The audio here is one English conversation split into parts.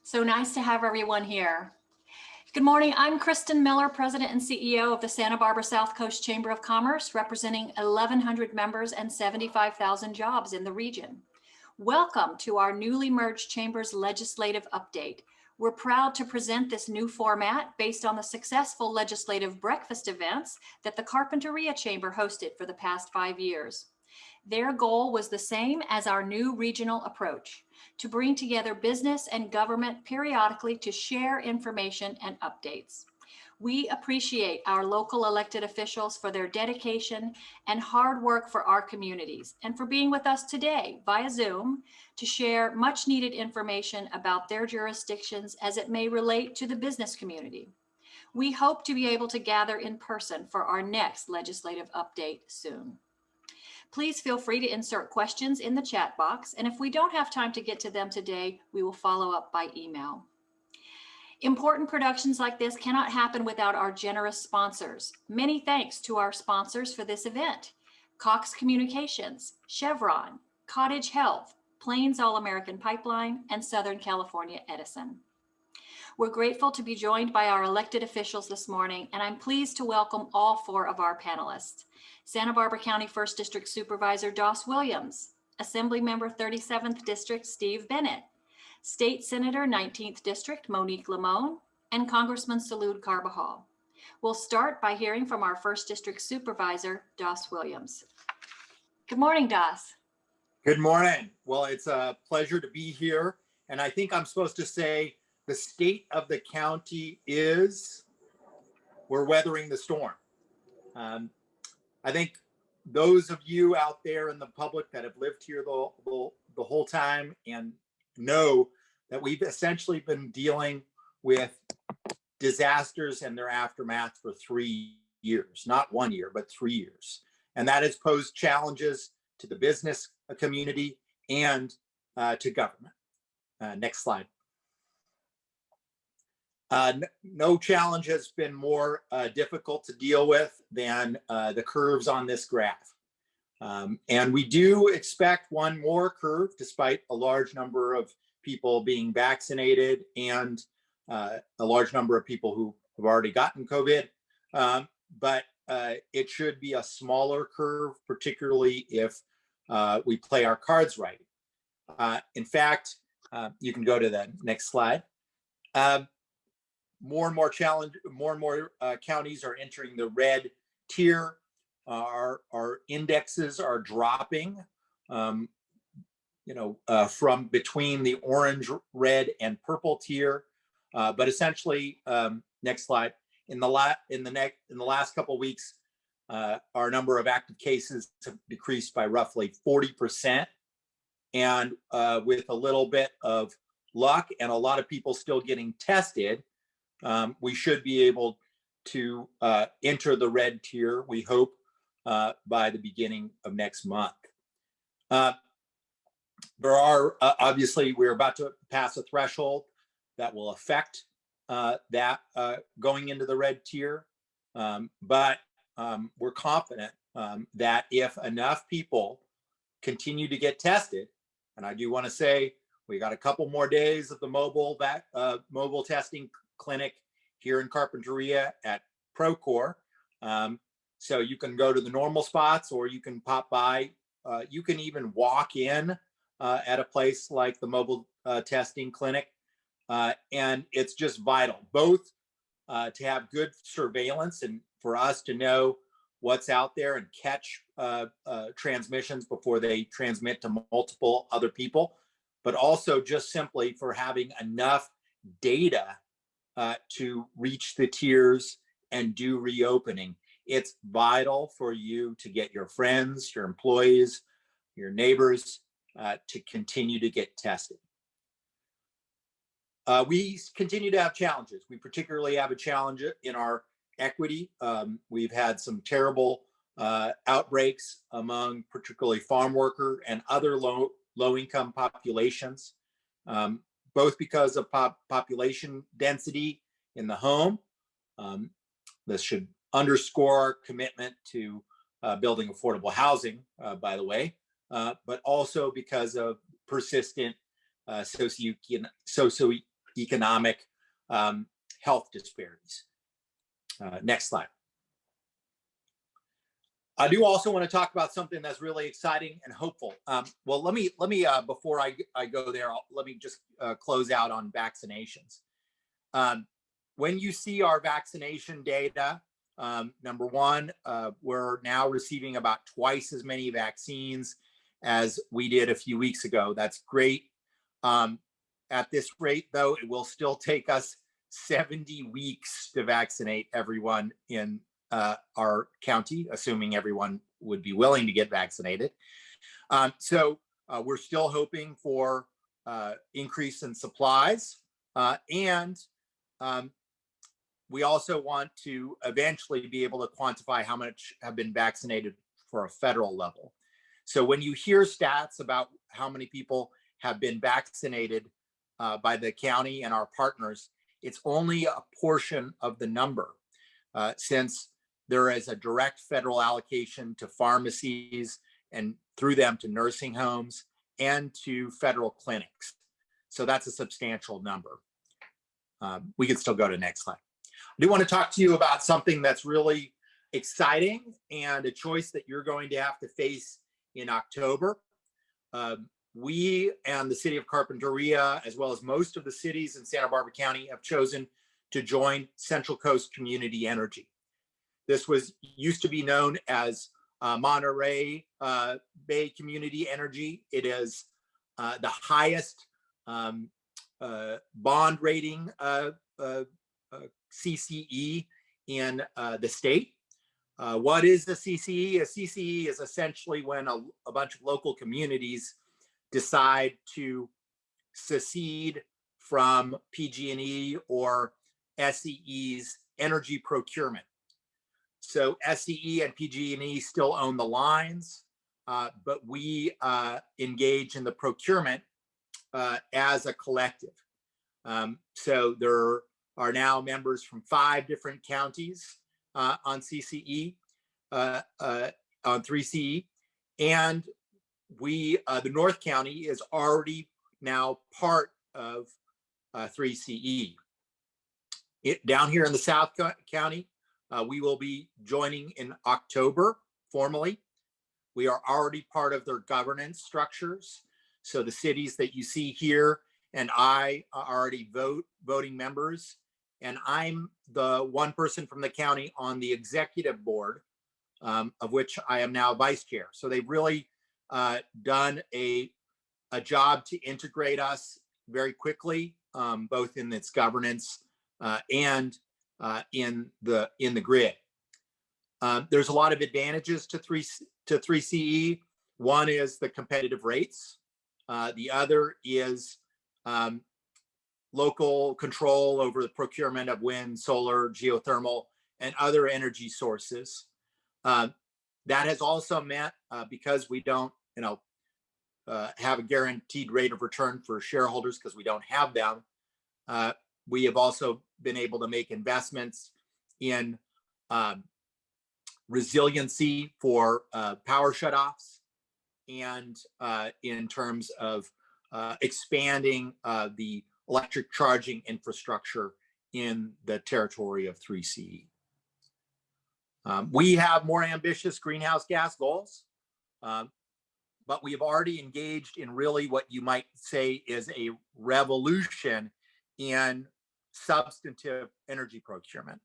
So nice to have everyone here. Good morning, I'm Kristen Miller, President and CEO of the Santa Barbara South Coast Chamber of Commerce, representing 1,100 members and 75,000 jobs in the region. Welcome to our newly merged Chamber's legislative update. We're proud to present this new format based on the successful legislative breakfast events that the Carpinteria Chamber hosted for the past 5 years. Their goal was the same as our new regional approach: to bring together business and government periodically to share information and updates. We appreciate our local elected officials for their dedication and hard work for our communities and for being with us today via Zoom to share much needed information about their jurisdictions as it may relate to the business community. We hope to be able to gather in person for our next legislative update soon. Please feel free to insert questions in the chat box, and if we don't have time to get to them today, we will follow up by email. Important productions like this cannot happen without our generous sponsors. Many thanks to our sponsors for this event: Cox Communications, Chevron, Cottage Health, Plains All-American Pipeline, and Southern California Edison. We're grateful to be joined by our elected officials this morning, and I'm pleased to welcome all 4 of our panelists: Santa Barbara County 1st District Supervisor Doss Williams, Assemblymember 37th District Steve Bennett, State Senator 19th District Monique Limón, and Congressman Salud Carbajal. We'll start by hearing from our 1st District Supervisor, Doss Williams. Good morning, Doss. Good morning. Well, it's a pleasure to be here, and I think I'm supposed to say the state of the county is we're weathering the storm. I think those of you out there in the public that have lived here the whole time and know that we've essentially been dealing with disasters and their aftermath for 3 years, not 1 year, but 3 years. And that has posed challenges to the business community and to government. Next slide. No challenge has been more difficult to deal with than the curves on this graph. And we do expect one more curve, despite a large number of people being vaccinated and a large number of people who have already gotten COVID. But it should be a smaller curve, particularly if we play our cards right. In fact, you can go to the next slide. More and more counties are entering the red tier. Our indexes are dropping, from between the orange, red, and purple tier. But essentially, next slide. In the last couple of weeks, our number of active cases have decreased by roughly 40%, and with a little bit of luck and a lot of people still getting tested, we should be able to enter the red tier, we hope, by the beginning of next month. There are, obviously, we're about to pass a threshold that will affect that going into the red tier. But we're confident that if enough people continue to get tested, and I do want to say we got a couple more days of the mobile testing clinic here in Carpinteria at Procore. So you can go to the normal spots or you can pop by. You can even walk in at a place like the mobile testing clinic. And it's just vital, both to have good surveillance and for us to know what's out there and catch transmissions before they transmit to multiple other people, but also just simply for having enough data to reach the tiers and do reopening. It's vital for you to get your friends, your employees, your neighbors to continue to get tested. We continue to have challenges. We particularly have a challenge in our equity. We've had some terrible outbreaks among particularly farm worker and other low-income populations, both because of population density in the home. This should underscore our commitment to building affordable housing, by the way, but also because of persistent socioeconomic economic health disparities. Next slide. I do also want to talk about something that's really exciting and hopeful. Well, let me before I go there, let me just close out on vaccinations. When you see our vaccination data, number one, we're now receiving about twice as many vaccines as we did a few weeks ago. That's great. At this rate, though, it will still take us 70 weeks to vaccinate everyone in our county, assuming everyone would be willing to get vaccinated. So we're still hoping for increase in supplies, and we also want to eventually be able to quantify how much have been vaccinated for a federal level. So when you hear stats about how many people have been vaccinated by the county and our partners, it's only a portion of the number, since there is a direct federal allocation to pharmacies and through them to nursing homes and to federal clinics. So that's a substantial number. We could still go to next slide. I do want to talk to you about something that's really exciting and a choice that you're going to have to face in October. We and the city of Carpinteria, as well as most of the cities in Santa Barbara County, have chosen to join Central Coast Community Energy. This used to be known as Monterey Bay Community Energy. It is the highest bond rating CCE in the state. What is the CCE? A CCE is essentially when a bunch of local communities decide to secede from PG&E or SCE's energy procurement. So SCE and PG&E still own the lines, but we engage in the procurement as a collective. So there are now members from 5 different counties on CCE, on 3CE, and the North County is already now part of 3CE. Down here in the South County, we will be joining in October formally. We are already part of their governance structures. So the cities that you see here and I are already voting members. And I'm the one person from the county on the executive board, of which I am now vice chair. So they've really done a job to integrate us very quickly, both in its governance and in the grid. There's a lot of advantages to 3CE. One is the competitive rates. The other is local control over the procurement of wind, solar, geothermal, and other energy sources. That has also meant, because we don't, have a guaranteed rate of return for shareholders because we don't have them, we have also been able to make investments in resiliency for power shutoffs and in terms of expanding the electric charging infrastructure in the territory of 3CE. We have more ambitious greenhouse gas goals, but we have already engaged in really what you might say is a revolution in substantive energy procurement.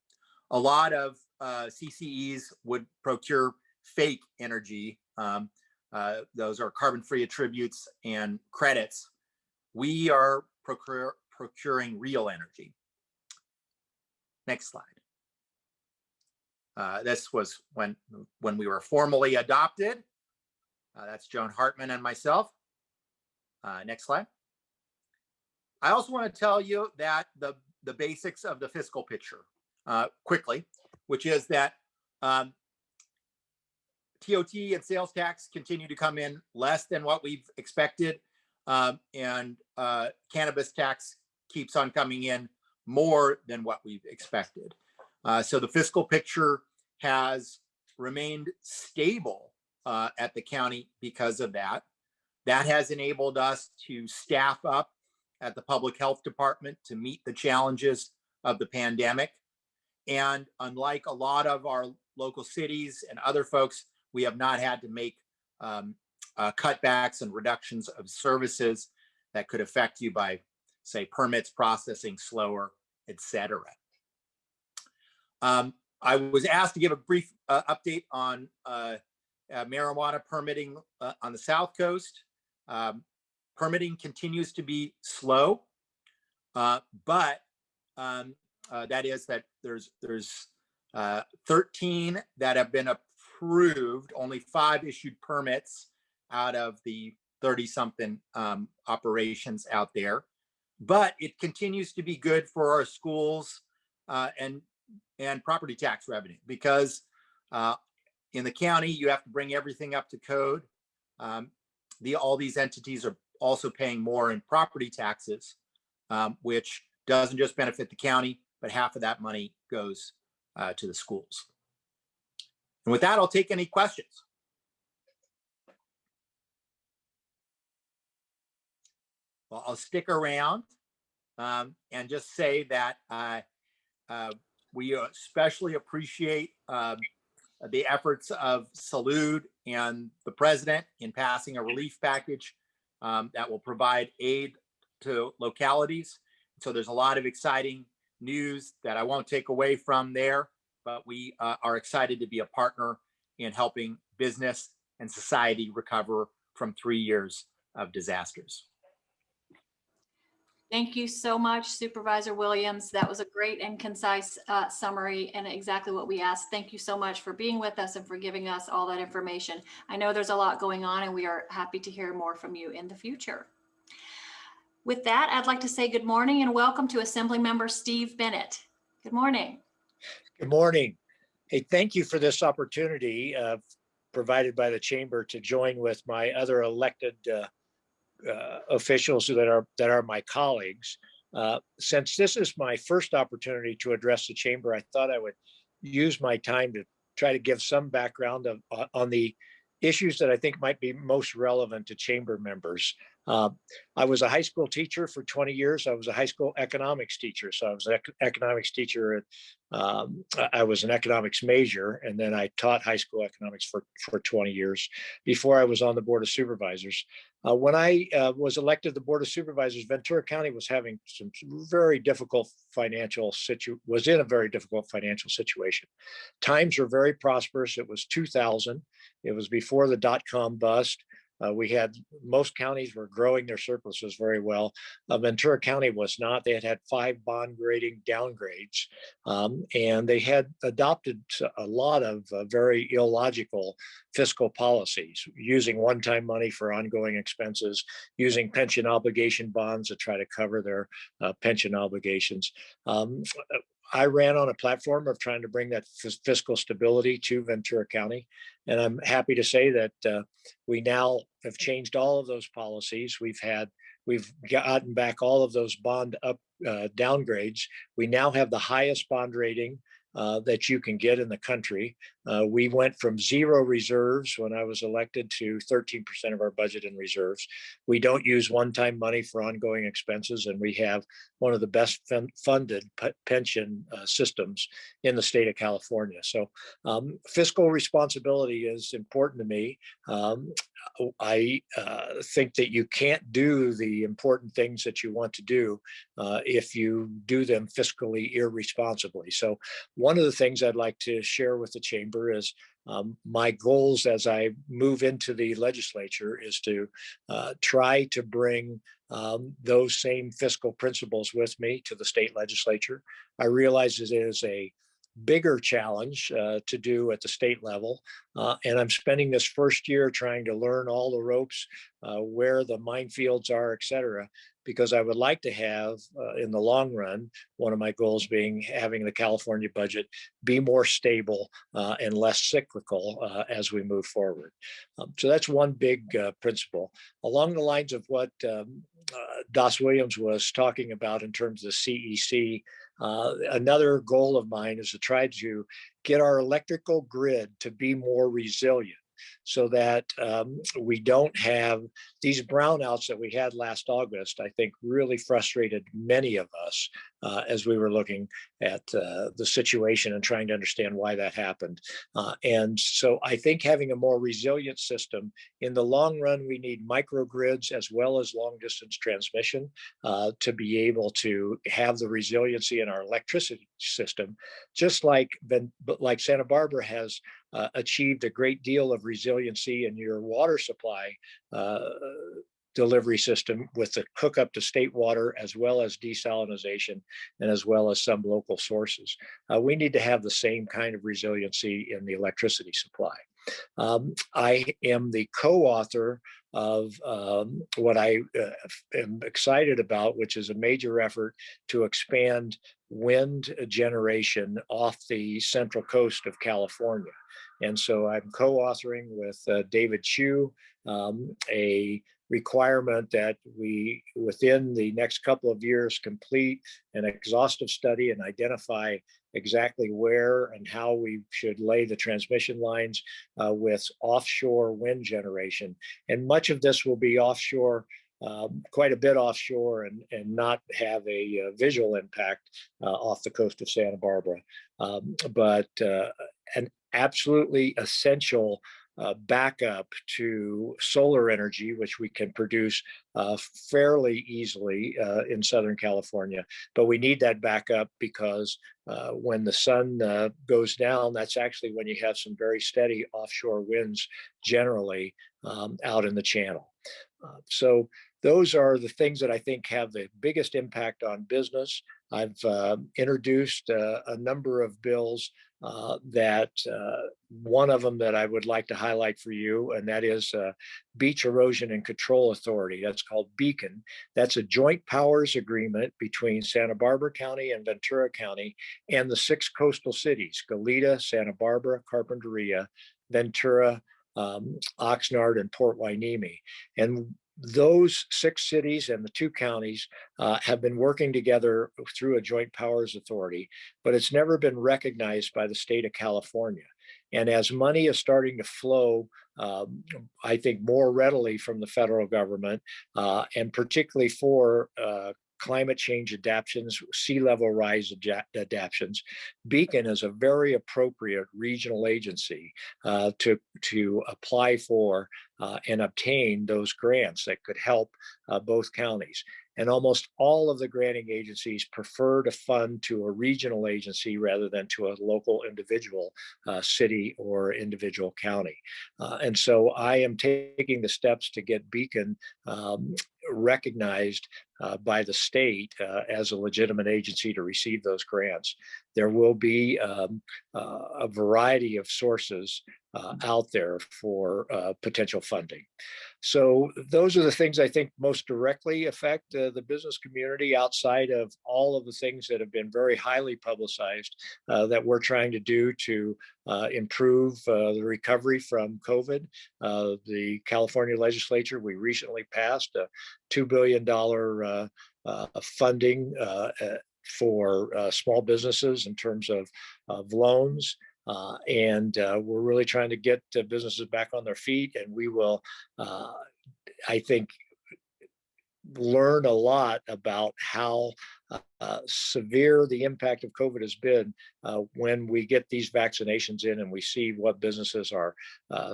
A lot of CCEs would procure fake energy. Those are carbon-free attributes and credits. We are procuring real energy. Next slide. This was when we were formally adopted. That's Joan Hartman and myself. Next slide. I also want to tell you that the basics of the fiscal picture quickly, which is that TOT and sales tax continue to come in less than what we've expected, and cannabis tax keeps on coming in more than what we've expected. So the fiscal picture has remained stable at the county because of that. That has enabled us to staff up at the public health department to meet the challenges of the pandemic. And unlike a lot of our local cities and other folks, we have not had to make cutbacks and reductions of services that could affect you by, say, permits processing slower, etc. I was asked to give a brief update on marijuana permitting on the South Coast. Permitting continues to be slow, but that is that there's 13 that have been approved, only 5 issued permits out of the 30-something operations out there. But it continues to be good for our schools and property tax revenue, because in the county, you have to bring everything up to code. All these entities are also paying more in property taxes, which doesn't just benefit the county, but half of that money goes to the schools. And with that, I'll take any questions. Well, I'll stick around and just say that we especially appreciate the efforts of Salud and the president in passing a relief package that will provide aid to localities. So there's a lot of exciting news that I won't take away from there, but we are excited to be a partner in helping business and society recover from 3 years of disasters. Thank you so much, Supervisor Williams. That was a great and concise summary and exactly what we asked. Thank you so much for being with us and for giving us all that information. I know there's a lot going on, and we are happy to hear more from you in the future. With that, I'd like to say good morning and welcome to Assemblymember Steve Bennett. Good morning. Good morning. Hey, thank you for this opportunity provided by the chamber to join with my other elected officials that are my colleagues. Since this is my first opportunity to address the chamber, I thought I would use my time to try to give some background on the issues that I think might be most relevant to chamber members. I was a high school teacher for 20 years. I was a high school economics teacher. So I was an economics teacher. I was an economics major, and then I taught high school economics for 20 years before I was on the Board of Supervisors. When I was elected to the Board of Supervisors, Ventura County was having some very difficult was in a very difficult financial situation. Times were very prosperous. It was 2000. It was before the dot-com bust. Most counties were growing their surpluses very well. Ventura County was not. They had 5 bond rating downgrades, and they had adopted a lot of very illogical fiscal policies, using one-time money for ongoing expenses, using pension obligation bonds to try to cover their pension obligations. I ran on a platform of trying to bring that fiscal stability to Ventura County. And I'm happy to say that we now have changed all of those policies. We've gotten back all of those bond downgrades. We now have the highest bond rating that you can get in the country. We went from 0 reserves when I was elected to 13% of our budget in reserves. We don't use one-time money for ongoing expenses, and we have one of the best funded pension systems in the state of California. So fiscal responsibility is important to me. I think that you can't do the important things that you want to do if you do them fiscally irresponsibly. So one of the things I'd like to share with the chamber is my goals as I move into the legislature is to try to bring those same fiscal principles with me to the state legislature. I realize it is a bigger challenge to do at the state level. And I'm spending this first year trying to learn all the ropes, where the minefields are, et cetera, because I would like to have, in the long run, one of my goals being having the California budget be more stable and less cyclical as we move forward. So that's one big principle. Along the lines of what Das Williams was talking about in terms of the CEC, another goal of mine is to try to get our electrical grid to be more resilient. so that we don't have these brownouts that we had last August. I think really frustrated many of us as we were looking at the situation and trying to understand why that happened. And so I think having a more resilient system in the long run, we need microgrids as well as long distance transmission to be able to have the resiliency in our electricity system, just like Santa Barbara has achieved a great deal of resiliency in your water supply delivery system with the hookup to state water, as well as desalination, and as well as some local sources. We need to have the same kind of resiliency in the electricity supply. I am the co-author of what I am excited about, which is a major effort to expand wind generation off the central coast of California. And so I'm co-authoring with David Chu a requirement that we, within the next couple of years, complete an exhaustive study and identify exactly where and how we should lay the transmission lines with offshore wind generation. And much of this will be offshore, quite a bit offshore, and not have a visual impact off the coast of Santa Barbara. But an absolutely essential backup to solar energy, which we can produce fairly easily in Southern California. But we need that backup because when the sun goes down, that's actually when you have some very steady offshore winds generally out in the channel. So those are the things that I think have the biggest impact on business. I've introduced a number of bills that one of them that I would like to highlight for you, and that is Beach Erosion and Control Authority. That's called Beacon. That's a joint powers agreement between Santa Barbara County and Ventura County and the 6 coastal cities: Goleta, Santa Barbara, Carpinteria, Ventura, Oxnard, and Port Hueneme. And those 6 cities and the 2 counties have been working together through a joint powers authority, but it's never been recognized by the state of California. And as money is starting to flow, I think more readily from the federal government, and particularly for climate change adaptations, sea level rise adaptations, Beacon is a very appropriate regional agency to apply for and obtain those grants that could help both counties. And almost all of the granting agencies prefer to fund to a regional agency rather than to a local individual city or individual county. And so I am taking the steps to get Beacon recognized by the state as a legitimate agency to receive those grants. There will be a variety of sources out there for potential funding. So those are the things I think most directly affect the business community, outside of all of the things that have been very highly publicized that we're trying to do to improve the recovery from COVID. The California legislature, we recently passed a $2 billion funding for small businesses in terms of loans. And we're really trying to get businesses back on their feet, and we will, I think, learn a lot about how severe the impact of COVID has been when we get these vaccinations in and we see what businesses are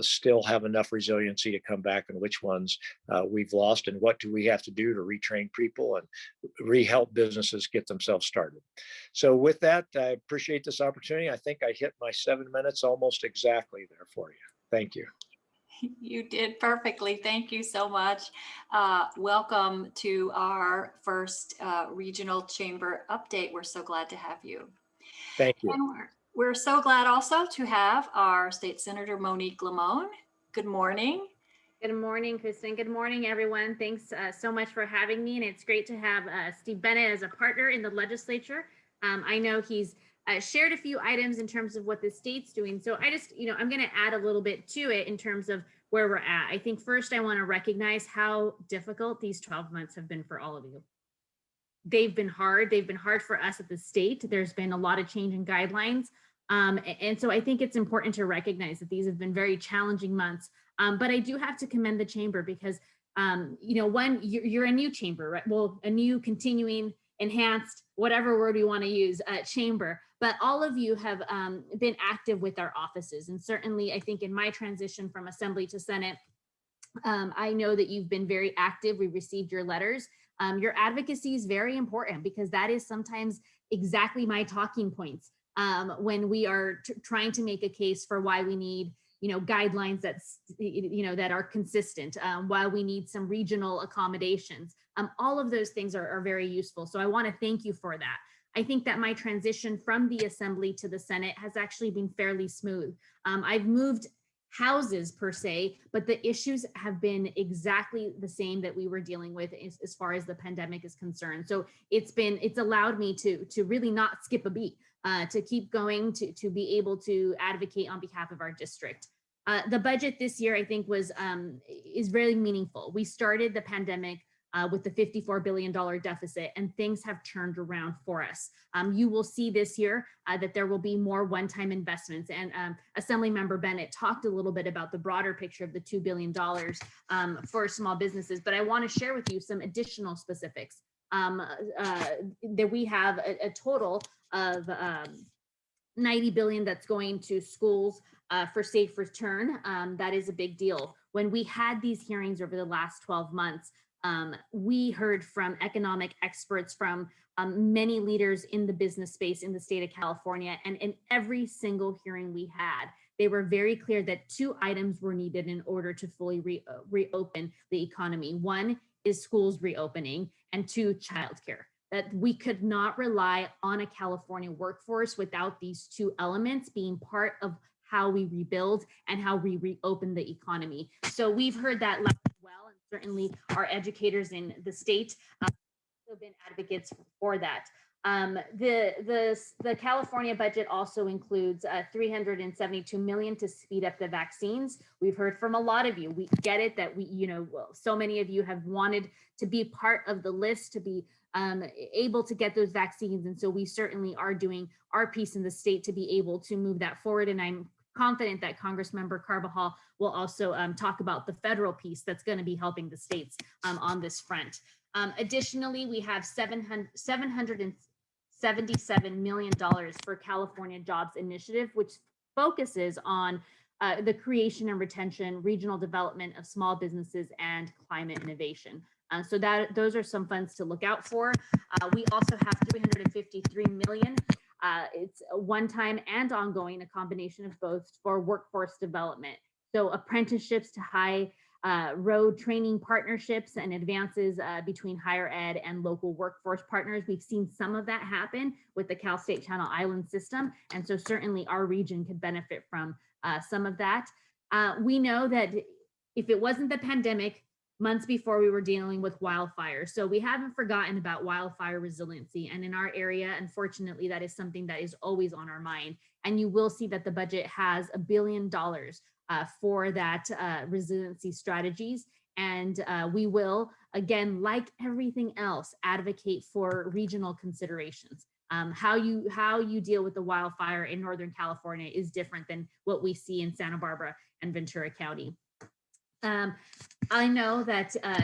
still have enough resiliency to come back and which ones we've lost, and what do we have to do to retrain people and re-help businesses get themselves started. So with that, I appreciate this opportunity. I think I hit my 7 minutes almost exactly there for you. Thank you. You did perfectly. Thank you so much. Welcome to our first regional chamber update. We're so glad to have you. Thank you. And we're so glad also to have our State Senator Monique Limón. Good morning. Good morning, Kristen. Good morning, everyone. Thanks so much for having me. And it's great to have Steve Bennett as a partner in the legislature. I know he's shared a few items in terms of what the state's doing. So I just, I'm going to add a little bit to it in terms of where we're at. I think first I want to recognize how difficult these 12 months have been for all of you. They've been hard. They've been hard for us at the state. There's been a lot of change in guidelines, And so I think it's important to recognize that these have been very challenging months. But I do have to commend the chamber because, one, you're a new chamber, right? Well, a new continuing, enhanced, whatever word we want to use, chamber. But all of you have been active with our offices. And certainly, I think in my transition from Assembly to Senate, I know that you've been very active. We received your letters. Your advocacy is very important because that is sometimes exactly my talking points when we are trying to make a case for why we need, guidelines that are consistent, why we need some regional accommodations. All of those things are very useful. So I want to thank you for that. I think that my transition from the Assembly to the Senate has actually been fairly smooth. I've moved houses per se, but the issues have been exactly the same that we were dealing with as far as the pandemic is concerned. So it's allowed me to really not skip a beat, to keep going, to be able to advocate on behalf of our district. The budget this year, I think, is really meaningful. We started the pandemic with the $54 billion deficit, and things have turned around for us. You will see this year that there will be more one-time investments, and Assemblymember Bennett talked a little bit about the broader picture of the $2 billion for small businesses, but I want to share with you some additional specifics. That we have a total of $90 billion that's going to schools for safe return. That is a big deal. When we had these hearings over the last 12 months, we heard from economic experts, from many leaders in the business space in the state of California, and in every single hearing we had, they were very clear that two items were needed in order to fully reopen the economy. One is schools reopening, and two, childcare. That we could not rely on a California workforce without these two elements being part of how we rebuild and how we reopen the economy. So we've heard that loud and well, and certainly our educators in the state have been advocates for that. The California budget also includes $372 million to speed up the vaccines. We've heard from a lot of you. We get it that so many of you have wanted to be part of the list, to be able to get those vaccines. And so we certainly are doing our piece in the state to be able to move that forward. And I'm confident that Congressmember Carbajal will also talk about the federal piece that's going to be helping the states on this front. Additionally, we have $777 million for California Jobs Initiative, which focuses on the creation and retention, regional development of small businesses, and climate innovation. So those are some funds to look out for. We also have $353 million. It's a one-time and ongoing, a combination of both, for workforce development. So apprenticeships to high road training partnerships and advances between higher ed and local workforce partners. We've seen some of that happen with the Cal State Channel Island system. And so certainly our region could benefit from some of that. We know that if it wasn't the pandemic, months before, we were dealing with wildfires. So we haven't forgotten about wildfire resiliency. And in our area, unfortunately, that is something that is always on our mind. And you will see that the budget has $1 billion for that resiliency strategies. And we will, again, like everything else, advocate for regional considerations. How you deal with the wildfire in Northern California is different than what we see in Santa Barbara and Ventura County. I know that in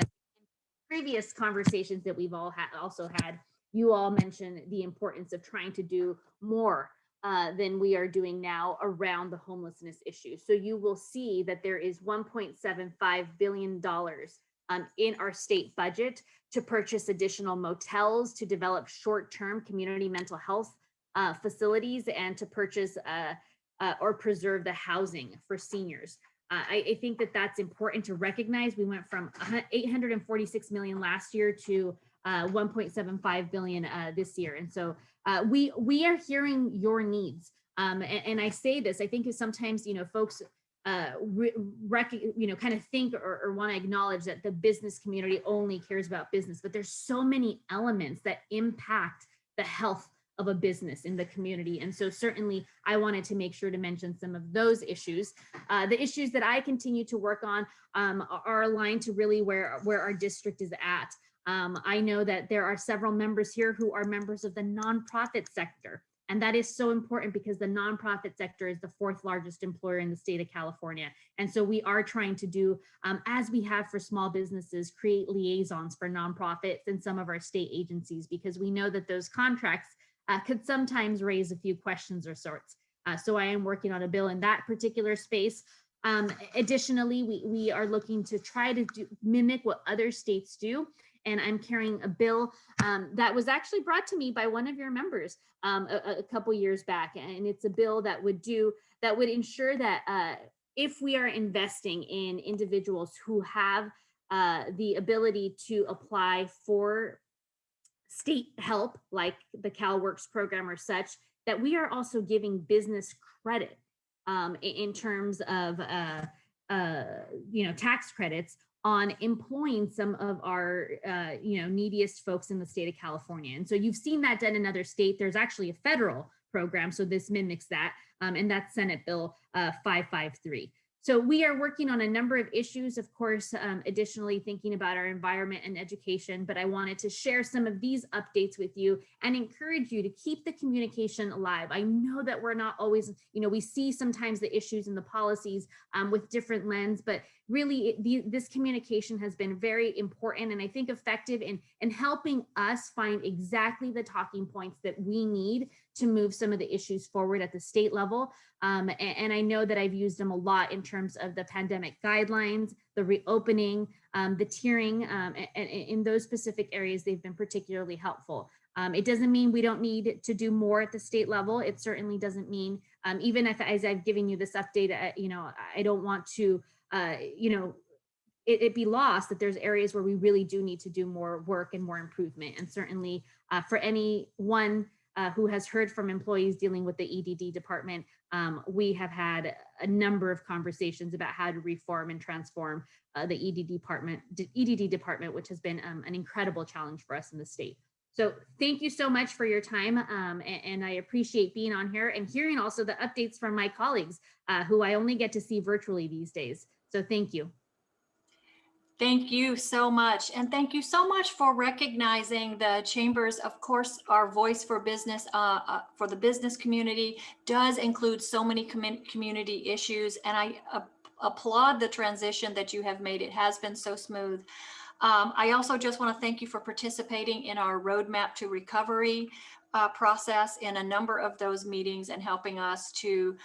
previous conversations that we've all also had, you all mentioned the importance of trying to do more than we are doing now around the homelessness issue. So you will see that there is $1.75 billion in our state budget to purchase additional motels, to develop short-term community mental health facilities, and to purchase or preserve the housing for seniors. I think that that's important to recognize. We went from $846 million last year to $1.75 billion this year. And so we are hearing your needs. And I say this, I think sometimes, folks kind of think or want to acknowledge that the business community only cares about business, but there's so many elements that impact the health of a business in the community. And so certainly I wanted to make sure to mention some of those issues. The issues that I continue to work on are aligned to really where our district is at. I know that there are several members here who are members of the nonprofit sector. And that is so important because the nonprofit sector is the 4th largest employer in the state of California. And so we are trying to do, as we have for small businesses, create liaisons for nonprofits and some of our state agencies, because we know that those contracts could sometimes raise a few questions or sorts. So I am working on a bill in that particular space. Additionally, we are looking to try to mimic what other states do. And I'm carrying a bill that was actually brought to me by one of your members a couple years back. And it's a bill that would ensure that if we are investing in individuals who have the ability to apply for state help, like the CalWorks program or such, that we are also giving business credit in terms of tax credits on employing some of our neediest folks in the state of California. And so you've seen that done in other states. There's actually a federal program, so this mimics that, and that's Senate Bill 553. So we are working on a number of issues, of course, additionally thinking about our environment and education, but I wanted to share some of these updates with you and encourage you to keep the communication alive. I know that we're not always, we see sometimes the issues and the policies with different lens, but really this communication has been very important and I think effective in helping us find exactly the talking points that we need to move some of the issues forward at the state level. And I know that I've used them a lot in terms of the pandemic guidelines, the reopening, the tiering, and in those specific areas, they've been particularly helpful. It doesn't mean we don't need to do more at the state level. It certainly doesn't mean, even if, as I've given you this update, I don't want to, it be lost that there's areas where we really do need to do more work and more improvement. And certainly for anyone who has heard from employees dealing with the EDD department, we have had a number of conversations about how to reform and transform the EDD department, which has been an incredible challenge for us in the state. So thank you so much for your time. And I appreciate being on here and hearing also the updates from my colleagues who I only get to see virtually these days. So thank you. Thank you so much. And thank you so much for recognizing the chambers. Of course, our voice for business, for the business community does include so many community issues. And I applaud the transition that you have made. It has been so smooth. I also just want to thank you for participating in our roadmap to recovery process in a number of those meetings and helping us to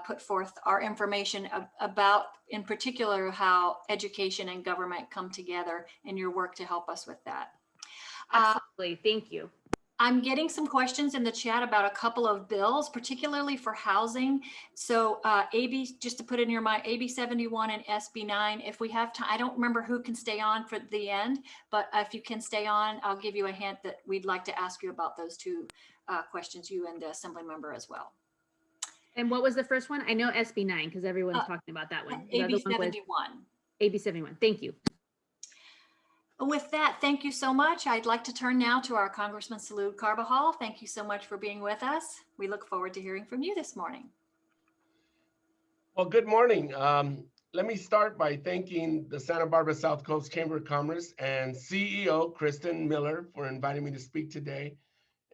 put forth our information about, in particular, how education and government come together in your work to help us with that. Absolutely. Thank you. I'm getting some questions in the chat about a couple of bills, particularly for housing. So just to put in your mind, AB 71 and SB 9, if we have time, I don't remember who can stay on for the end, but if you can stay on, I'll give you a hint that we'd like to ask you about those two questions, you and the assembly member as well. And what was the first one? I know SB 9 because everyone's talking about that one. AB 71. AB 71. Thank you. With that, thank you so much. I'd like to turn now to our Congressman Salud Carbajal. Thank you so much for being with us. We look forward to hearing from you this morning. Well, good morning. Let me start by thanking the Santa Barbara South Coast Chamber of Commerce and CEO Kristen Miller for inviting me to speak today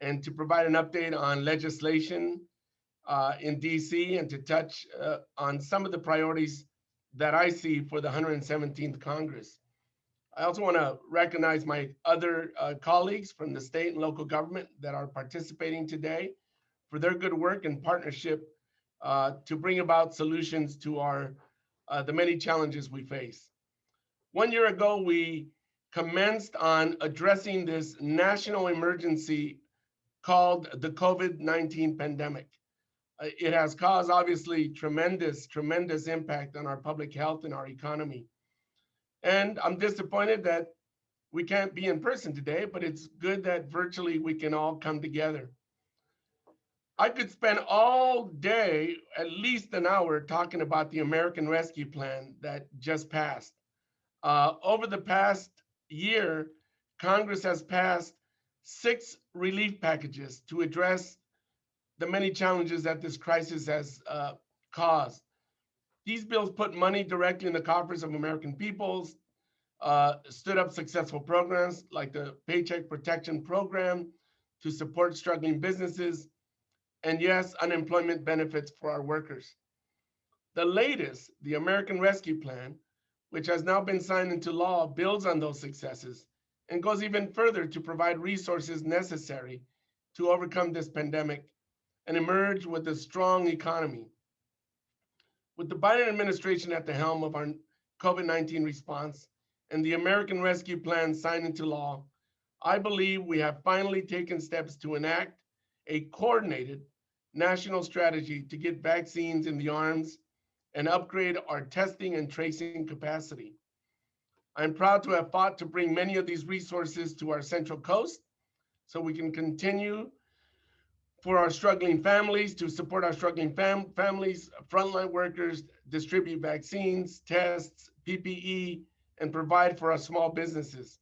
and to provide an update on legislation in DC and to touch on some of the priorities that I see for the 117th Congress. I also want to recognize my other colleagues from the state and local government that are participating today for their good work and partnership to bring about solutions to the many challenges we face. 1 year ago, we commenced on addressing this national emergency called the COVID-19 pandemic. It has caused obviously tremendous impact on our public health and our economy. And I'm disappointed that we can't be in person today, but it's good that virtually we can all come together. I could spend all day, at least an hour, talking about the American Rescue Plan that just passed. Over the past year, Congress has passed 6 relief packages to address the many challenges that this crisis has caused. These bills put money directly in the coffers of American peoples, stood up successful programs like the Paycheck Protection Program to support struggling businesses, and yes, unemployment benefits for our workers. The latest, the American Rescue Plan, which has now been signed into law, builds on those successes and goes even further to provide resources necessary to overcome this pandemic and emerge with a strong economy. With the Biden administration at the helm of our COVID-19 response and the American Rescue Plan signed into law, I believe we have finally taken steps to enact a coordinated national strategy to get vaccines in the arms and upgrade our testing and tracing capacity. I'm proud to have fought to bring many of these resources to our Central Coast so we can continue for our struggling families, to support our struggling families, frontline workers, distribute vaccines, tests, PPE, and provide for our small businesses,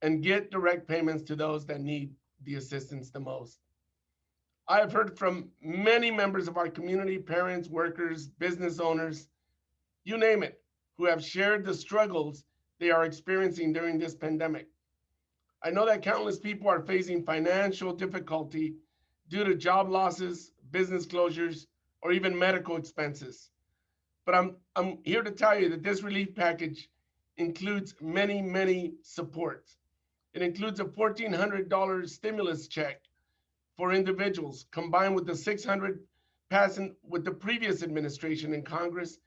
and get direct payments to those that need the assistance the most. I have heard from many members of our community, parents, workers, business owners, you name it, who have shared the struggles they are experiencing during this pandemic. I know that countless people are facing financial difficulty due to job losses, business closures, or even medical expenses. But I'm here to tell you that this relief package includes many supports. It includes a $1,400 stimulus check for individuals, combined with the $600 passed with the previous administration in Congress.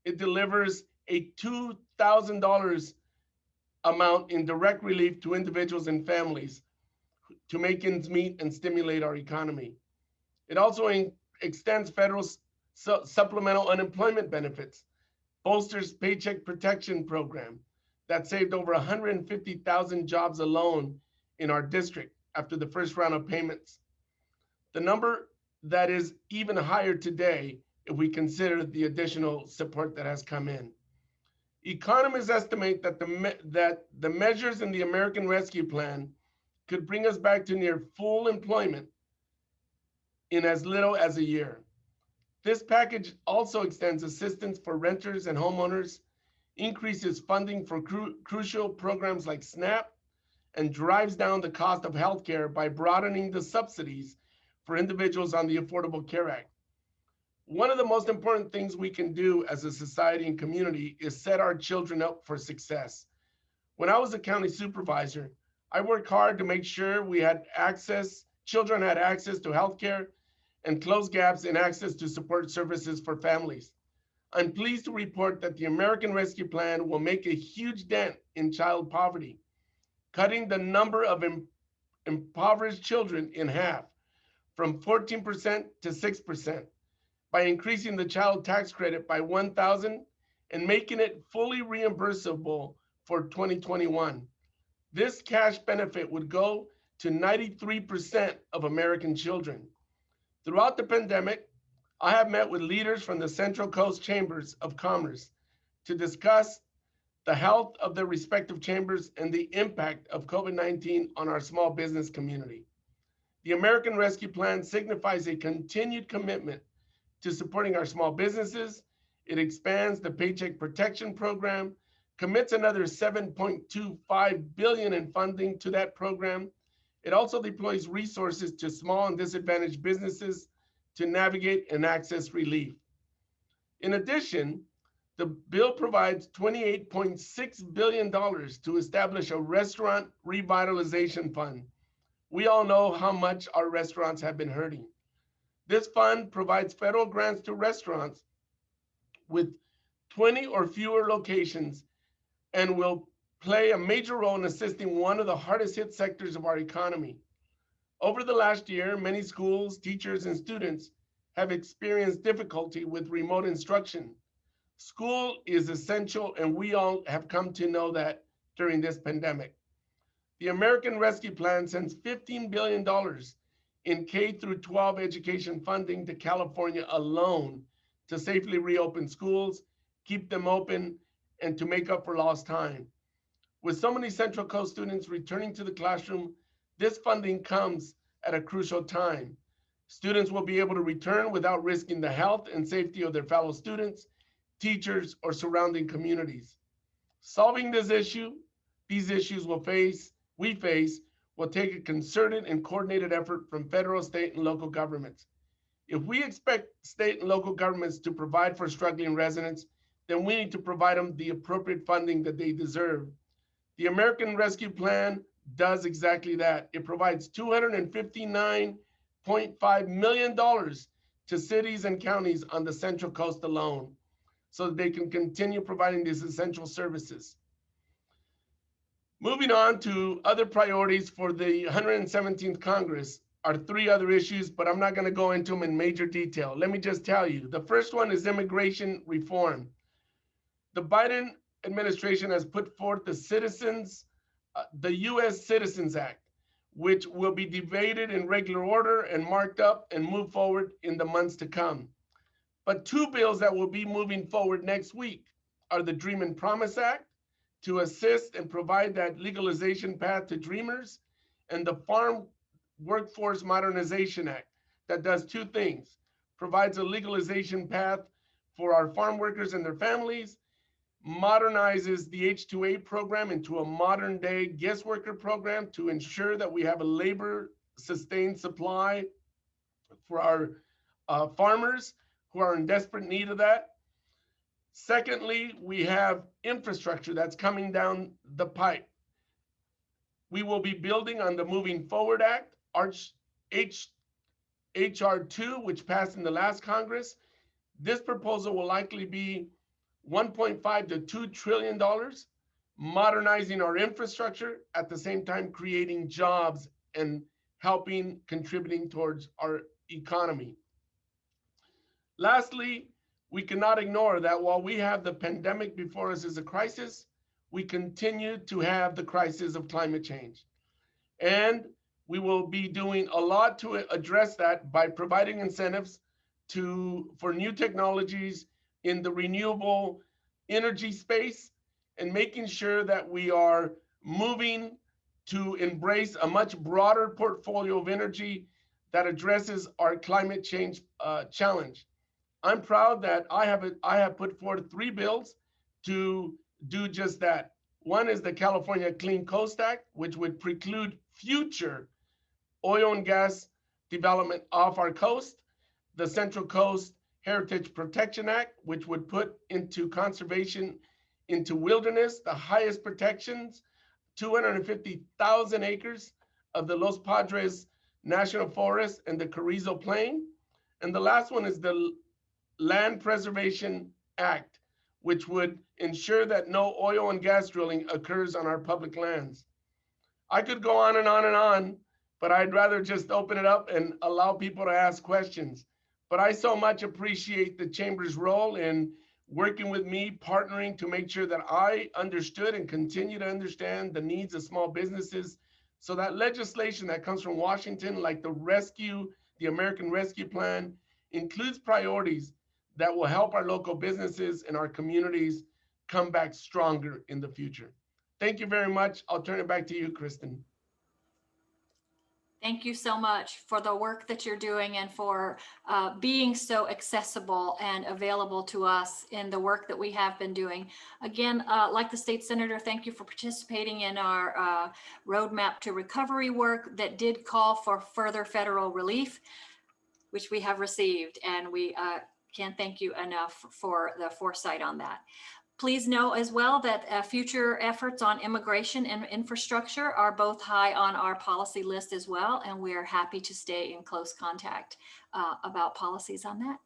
It delivers a $2,000 amount in direct relief to individuals and families to make ends meet and stimulate our economy. It also extends federal supplemental unemployment benefits, bolsters Paycheck Protection Program that saved over 150,000 jobs alone in our district after the first round of payments. The number that is even higher today if we consider the additional support that has come in. Economists estimate that the measures in the American Rescue Plan could bring us back to near full employment in as little as a year. This package also extends assistance for renters and homeowners, increases funding for crucial programs like SNAP, and drives down the cost of healthcare by broadening the subsidies for individuals on the Affordable Care Act. One of the most important things we can do as a society and community is set our children up for success. When I was a county supervisor, I worked hard to make sure children had access to healthcare and close gaps in access to support services for families. I'm pleased to report that the American Rescue Plan will make a huge dent in child poverty, cutting the number of impoverished children in half, from 14% to 6%, by increasing the child tax credit by $1,000 and making it fully reimbursable for 2021. This cash benefit would go to 93% of American children. Throughout the pandemic, I have met with leaders from the Central Coast Chambers of Commerce to discuss the health of their respective chambers and the impact of COVID-19 on our small business community. The American Rescue Plan signifies a continued commitment to supporting our small businesses. It expands the Paycheck Protection Program, commits another $7.25 billion in funding to that program. It also deploys resources to small and disadvantaged businesses to navigate and access relief. In addition, the bill provides $28.6 billion to establish a restaurant revitalization fund. We all know how much our restaurants have been hurting. This fund provides federal grants to restaurants with 20 or fewer locations and will play a major role in assisting one of the hardest hit sectors of our economy. Over the last year, many schools, teachers, and students have experienced difficulty with remote instruction. School is essential, and we all have come to know that during this pandemic. The American Rescue Plan sends $15 billion in K through 12 education funding to California alone to safely reopen schools, keep them open, and to make up for lost time. With so many Central Coast students returning to the classroom, this funding comes at a crucial time. Students will be able to return without risking the health and safety of their fellow students, teachers, or surrounding communities. Solving these issues we face will take a concerted and coordinated effort from federal, state, and local governments. If we expect state and local governments to provide for struggling residents, then we need to provide them the appropriate funding that they deserve. The American Rescue Plan does exactly that. It provides $259.5 million to cities and counties on the Central Coast alone, so that they can continue providing these essential services. Moving on to other priorities for the 117th Congress are three other issues, but I'm not going to go into them in major detail. Let me just tell you. The first one is immigration reform. The Biden administration has put forth the U.S. Citizens Act, which will be debated in regular order and marked up and move forward in the months to come. But two bills that will be moving forward next week are the Dream and Promise Act to assist and provide that legalization path to dreamers, and the Farm Workforce Modernization Act that does two things: provides a legalization path for our farm workers and their families, modernizes the H-2A program into a modern day guest worker program to ensure that we have a labor sustained supply for our farmers who are in desperate need of that. Secondly, we have infrastructure that's coming down the pipe. We will be building on the Moving Forward Act, HR 2, which passed in the last Congress. This proposal will likely be $1.5 to $2 trillion, modernizing our infrastructure, at the same time creating jobs and contributing towards our economy. Lastly, we cannot ignore that while we have the pandemic before us as a crisis, we continue to have the crisis of climate change. And we will be doing a lot to address that by providing incentives for new technologies in the renewable energy space, and making sure that we are moving to embrace a much broader portfolio of energy that addresses our climate change challenge. I'm proud that I have put forward three bills to do just that. One is the California Clean Coast Act, which would preclude future oil and gas development off our coast. The Central Coast Heritage Protection Act, which would put into conservation, into wilderness, the highest protections, 250,000 acres of the Los Padres National Forest and the Carrizo Plain. And the last one is the Land Preservation Act, which would ensure that no oil and gas drilling occurs on our public lands. I could go on and on and on, but I'd rather just open it up and allow people to ask questions. But I so much appreciate the Chamber's role in working with me, partnering to make sure that I understood and continue to understand the needs of small businesses, so that legislation that comes from Washington, like the American Rescue Plan, includes priorities that will help our local businesses and our communities come back stronger in the future. Thank you very much. I'll turn it back to you, Kristen. Thank you so much for the work that you're doing and for being so accessible and available to us in the work that we have been doing. Again, like the state senator, thank you for participating in our roadmap to recovery work that did call for further federal relief, which we have received, and we can't thank you enough for the foresight on that. Please know as well that future efforts on immigration and infrastructure are both high on our policy list as well, and we are happy to stay in close contact about policies on that.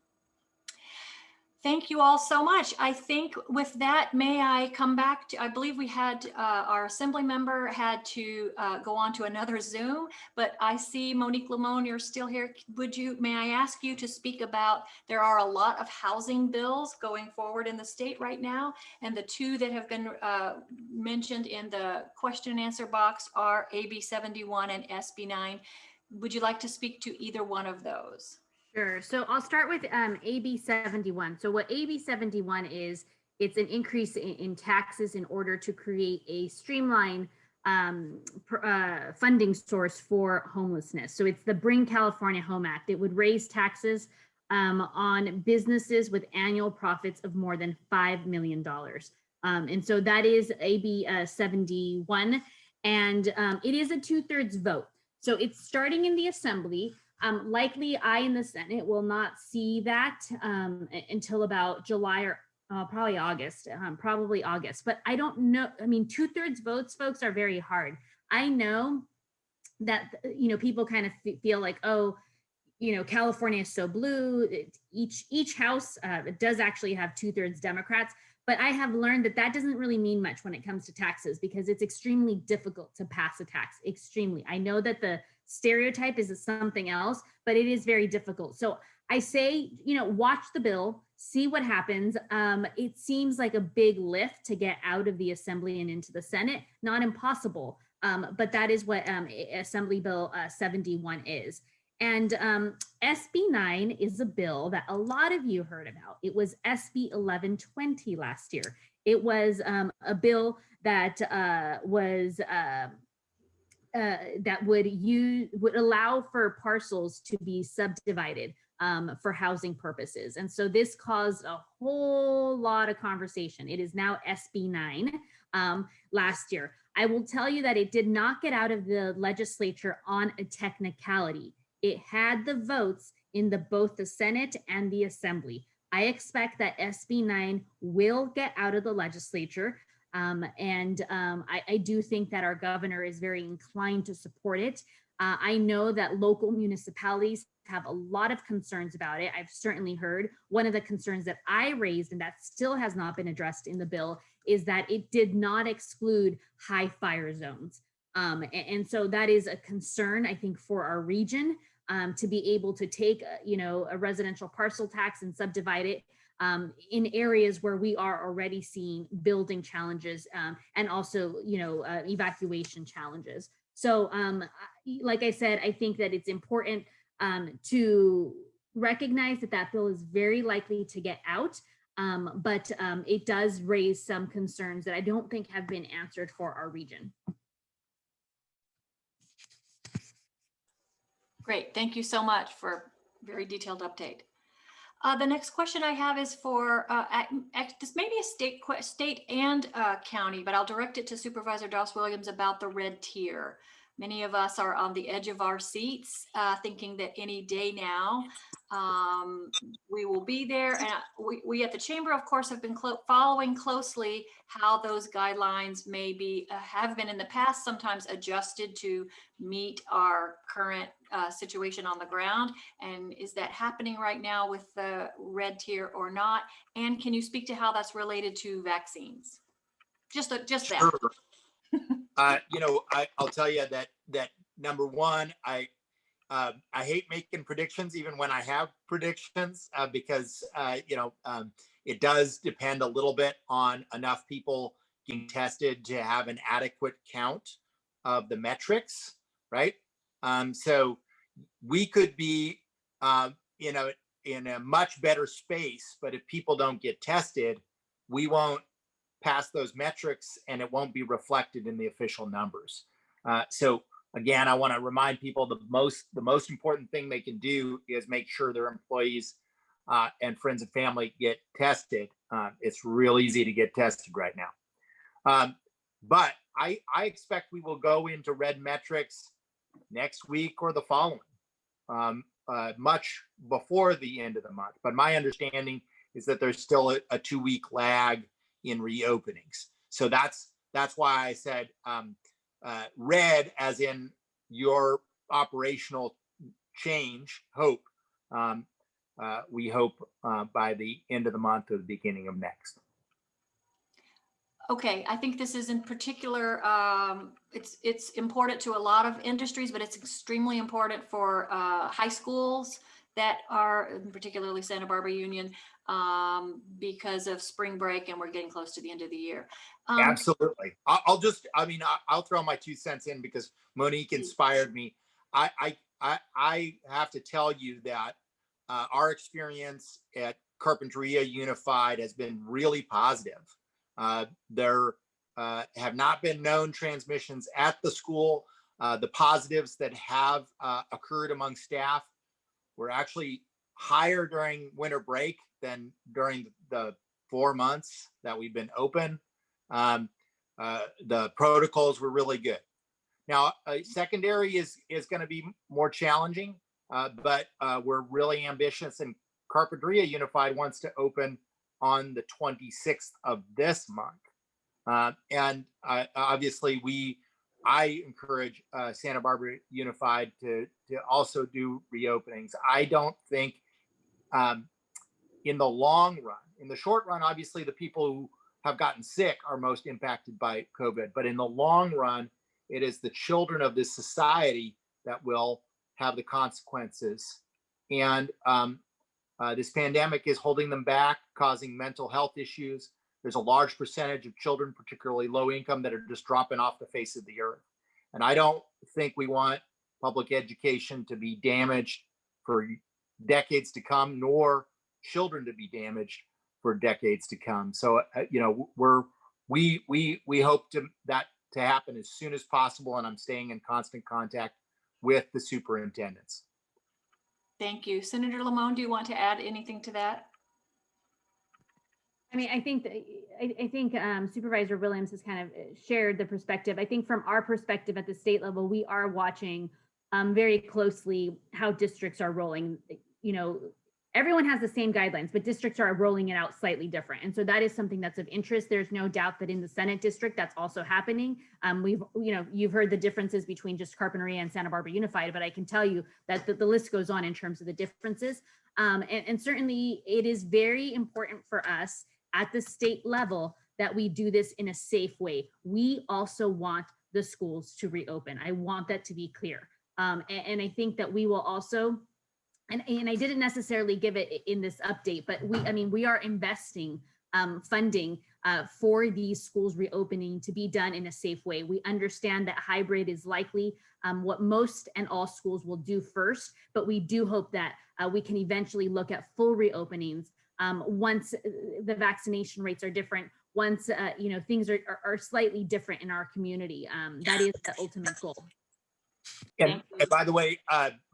Thank you all so much. I think with that, may I come back to, I believe we had our assembly member had to go on to another Zoom, but I see Monique Limón, you're still here. May I ask you to speak about, there are a lot of housing bills going forward in the state right now, and the two that have been mentioned in the question and answer box are AB 71 and SB 9. Would you like to speak to either one of those? Sure. So I'll start with AB 71. So what AB 71 is, it's an increase in taxes in order to create a streamlined funding source for homelessness. So it's the Bring California Home Act. It would raise taxes on businesses with annual profits of more than $5 million. And so that is AB 71, and it is a 2/3 vote. So it's starting in the Assembly. Likely, I in the Senate will not see that until about July or probably August, but I don't know. I mean, 2/3 votes, folks, are very hard. I know that, people kind of feel like, oh, California is so blue. Each house does actually have 2/3 Democrats, but I have learned that that doesn't really mean much when it comes to taxes, because it's extremely difficult to pass a tax. Extremely. I know that the stereotype is something else, but it is very difficult. So I say, watch the bill, see what happens. It seems like a big lift to get out of the Assembly and into the Senate. Not impossible, but that is what Assembly Bill 71 is. And SB 9 is a bill that a lot of you heard about. It was SB 1120 last year. It was a bill that would allow for parcels to be subdivided for housing purposes. And so this caused a whole lot of conversation. It is now SB 9 last year. I will tell you that it did not get out of the legislature on a technicality. It had the votes in both the Senate and the Assembly. I expect that SB 9 will get out of the legislature. I do think that our governor is very inclined to support it. I know that local municipalities have a lot of concerns about it. I've certainly heard one of the concerns that I raised, and that still has not been addressed in the bill, is that it did not exclude high fire zones. And so that is a concern, I think, for our region, to be able to take, a residential parcel tax and subdivide it in areas where we are already seeing building challenges and also, evacuation challenges. So like I said, I think that it's important to recognize that that bill is very likely to get out, but it does raise some concerns that I don't think have been answered for our region. Great, thank you so much for a very detailed update. The next question I have is for, this may be a state and county, but I'll direct it to Supervisor Doss Williams about the red tier. Many of us are on the edge of our seats, thinking that any day now we will be there. And we at the Chamber, of course, have been following closely how those guidelines may be, have been in the past, sometimes adjusted to meet our current situation on the ground. And is that happening right now with the red tier or not? And can you speak to how that's related to vaccines? Just that. Sure. I'll tell you that number one, I hate making predictions, even when I have predictions, because it does depend a little bit on enough people getting tested to have an adequate count of the metrics, right? So we could be, in a much better space, but if people don't get tested, we won't pass those metrics and it won't be reflected in the official numbers. So again, I want to remind people the most important thing they can do is make sure their employees and friends and family get tested. It's real easy to get tested right now. But I expect we will go into red metrics next week or the following, much before the end of the month. But my understanding is that there's still a 2-week lag in reopenings. So that's why I said red, as in your operational change, hope. We hope by the end of the month or the beginning of next. Okay, I think this is in particular, it's important to a lot of industries, but it's extremely important for high schools that are, particularly Santa Barbara Union, because of spring break and we're getting close to the end of the year. Absolutely. I'll throw my 2 cents in because Monique inspired me. I have to tell you that our experience at Carpinteria Unified has been really positive. There have not been known transmissions at the school. The positives that have occurred among staff were actually higher during winter break than during the 4 months that we've been open. The protocols were really good. Now, secondary is going to be more challenging. but we're really ambitious, and Carpinteria Unified wants to open on the 26th of this month. And obviously I encourage Santa Barbara Unified to also do reopenings. I don't think in the long run, in the short run, obviously the people who have gotten sick are most impacted by COVID, but in the long run, it is the children of this society that will have the consequences. And this pandemic is holding them back, causing mental health issues. There's a large percentage of children, particularly low income, that are just dropping off the face of the earth. And I don't think we want public education to be damaged for decades to come, nor children to be damaged for decades to come. So, we hope that to happen as soon as possible. And I'm staying in constant contact with the superintendents. Thank you. Senator Limón, do you want to add anything to that? I mean, I think Supervisor Williams has kind of shared the perspective. I think from our perspective at the state level, we are watching very closely how districts are rolling. Everyone has the same guidelines, but districts are rolling it out slightly different. And so that is something that's of interest. There's no doubt that in the Senate district, that's also happening. You've heard the differences between just Carpinteria and Santa Barbara Unified, but I can tell you that the list goes on in terms of the differences. And certainly it is very important for us at the state level that we do this in a safe way. We also want the schools to reopen. I want that to be clear. And I think that we will also, and I didn't necessarily give it in this update, but we are investing funding for these schools reopening to be done in a safe way. We understand that hybrid is likely what most and all schools will do first, but we do hope that we can eventually look at full reopenings once the vaccination rates are different, once things are slightly different in our community. That is the ultimate goal. And by the way,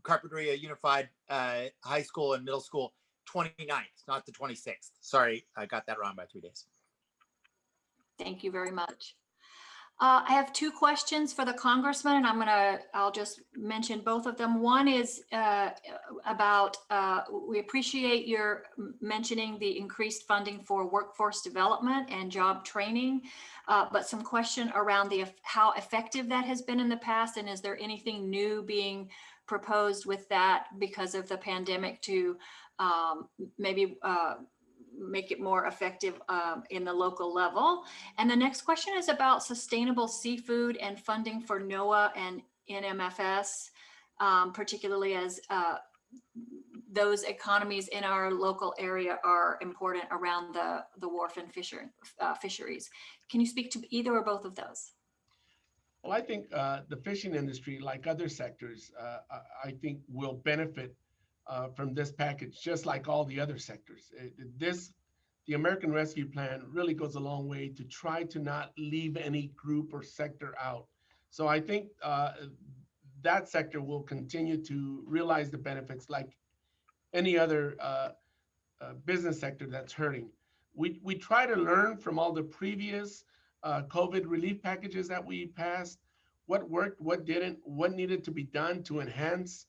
Carpinteria Unified High School and Middle School, 29th, not the 26th. Sorry, I got that wrong by 3 days. Thank you very much. I have two questions for the Congressman, and I'll just mention both of them. One is about, we appreciate your mentioning the increased funding for workforce development and job training, but some question around how effective that has been in the past, and is there anything new being proposed with that because of the pandemic to maybe make it more effective in the local level? And the next question is about sustainable seafood and funding for Noaa and Nmfs, particularly as those economies in our local area are important around the wharf and fisheries. Can you speak to either or both of those? Well, I think the fishing industry, like other sectors, I think will benefit from this package, just like all the other sectors. The American Rescue Plan really goes a long way to try to not leave any group or sector out. So I think that sector will continue to realize the benefits like any other business sector that's hurting. We try to learn from all the previous COVID relief packages that we passed, what worked, what didn't, what needed to be done to enhance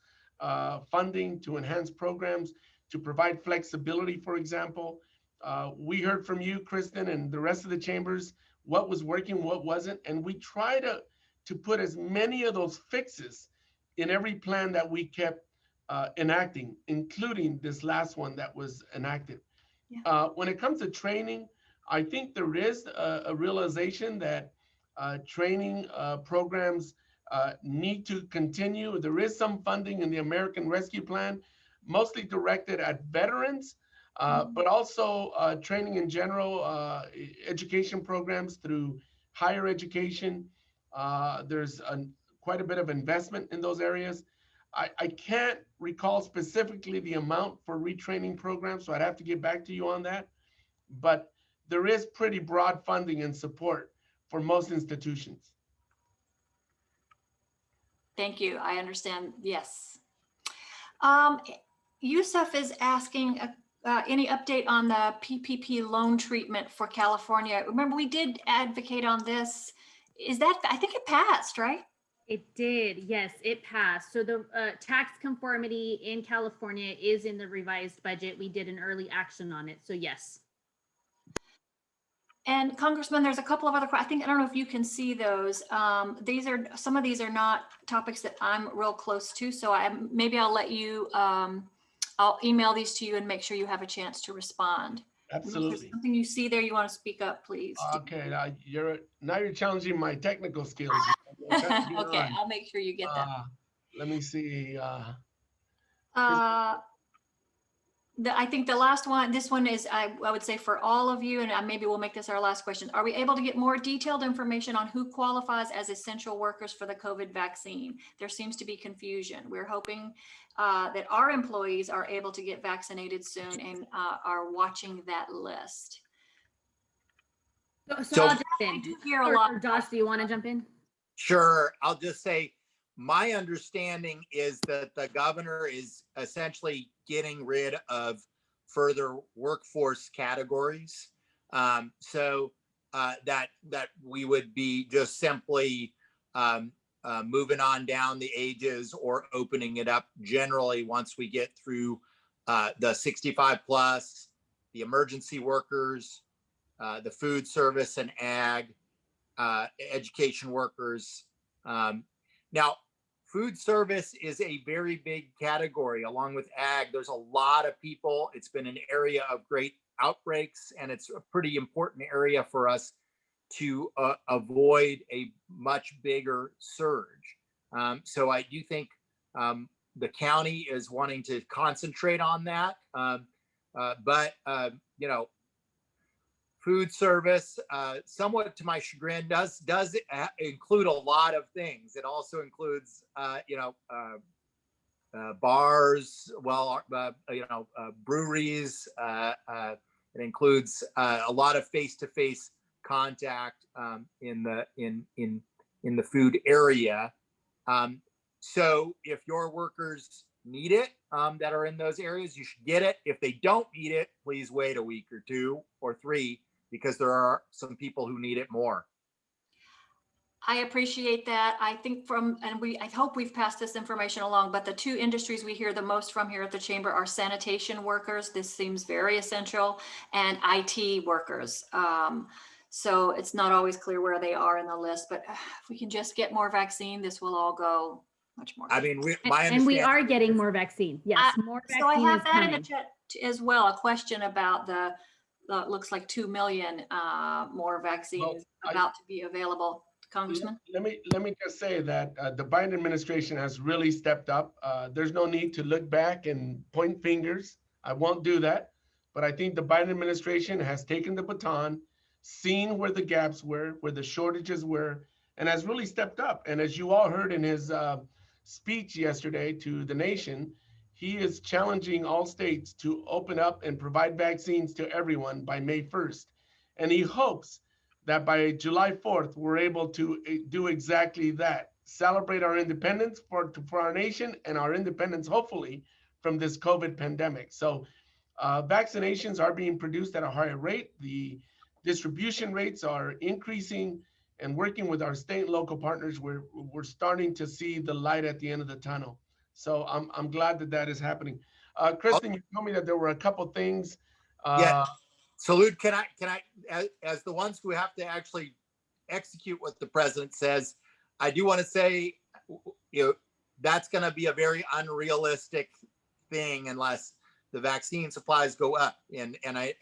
funding, to enhance programs, to provide flexibility, for example. We heard from you, Kristen, and the rest of the chambers, what was working, what wasn't, and we try to put as many of those fixes in every plan that we kept enacting, including this last one that was enacted. Yeah. When it comes to training, I think there is a realization that training programs need to continue. There is some funding in the American Rescue Plan, mostly directed at veterans, but also training in general, education programs through higher education. There's quite a bit of investment in those areas. I can't recall specifically the amount for retraining programs, so I'd have to get back to you on that. But there is pretty broad funding and support for most institutions. Thank you. I understand. Yes. Yusuf is asking any update on the PPP loan treatment for California. Remember, we did advocate on this. Is that, I think it passed, right? It did. Yes, it passed. So the tax conformity in California is in the revised budget. We did an early action on it. So yes. And Congressman, there's a couple of other, I don't know if you can see those. Some of these are not topics that I'm real close to. So maybe I'll let you, I'll email these to you and make sure you have a chance to respond. If Absolutely. there's something you see there you want to speak up, please. Okay, now you're challenging my technical skills. Okay, I'll make sure you get that. Let me see. I think the last one, this one is, I would say for all of you, and maybe we'll make this our last question. Are we able to get more detailed information on who qualifies as essential workers for the COVID vaccine? There seems to be confusion. We're hoping that our employees are able to get vaccinated soon and are watching that list. So I'll jump in. Hear a lot. Or Josh, do you want to jump in? Sure. I'll just say my understanding is that the governor is essentially getting rid of further workforce categories. So that we would be just simply moving on down the ages or opening it up generally once we get through the 65 plus, the emergency workers, the food service and ag, education workers. Now, food service is a very big category along with ag. There's a lot of people. It's been an area of great outbreaks, and it's a pretty important area for us to avoid a much bigger surge. So I do think the county is wanting to concentrate on that. But you know, food service, somewhat to my chagrin, does include a lot of things. It also includes, bars, breweries. It includes a lot of face-to-face contact in the food area. So if your workers need it that are in those areas, you should get it. If they don't need it, please wait a week or 2 or 3, because there are some people who need it more. I appreciate that. I think I hope we've passed this information along, but the 2 industries we hear the most from here at the chamber are sanitation workers. This seems very essential, and IT workers. So it's not always clear where they are in the list, but if we can just get more vaccine, this will all go much more. I mean, and we are getting more vaccine. Yes, more vaccine. So I have that coming in the chat as well. A question about the looks like 2 million more vaccines about to be available. Congressman? Let me just say that the Biden administration has really stepped up. There's no need to look back and point fingers. I won't do that. But I think the Biden administration has taken the baton, seen where the gaps were, where the shortages were, and has really stepped up. And as you all heard in his speech yesterday to the nation, he is challenging all states to open up and provide vaccines to everyone by May 1st. And he hopes that by July 4th, we're able to do exactly that, celebrate our independence for our nation and our independence, hopefully, from this COVID pandemic. So vaccinations are being produced at a higher rate. The distribution rates are increasing, and working with our state and local partners, we're starting to see the light at the end of the tunnel. So I'm glad that is happening. Kristen, you told me that there were a couple things. Yeah. Salud, can I, as the ones who have to actually execute what the president says, I do want to say, that's going to be a very unrealistic thing unless the vaccine supplies go up. And I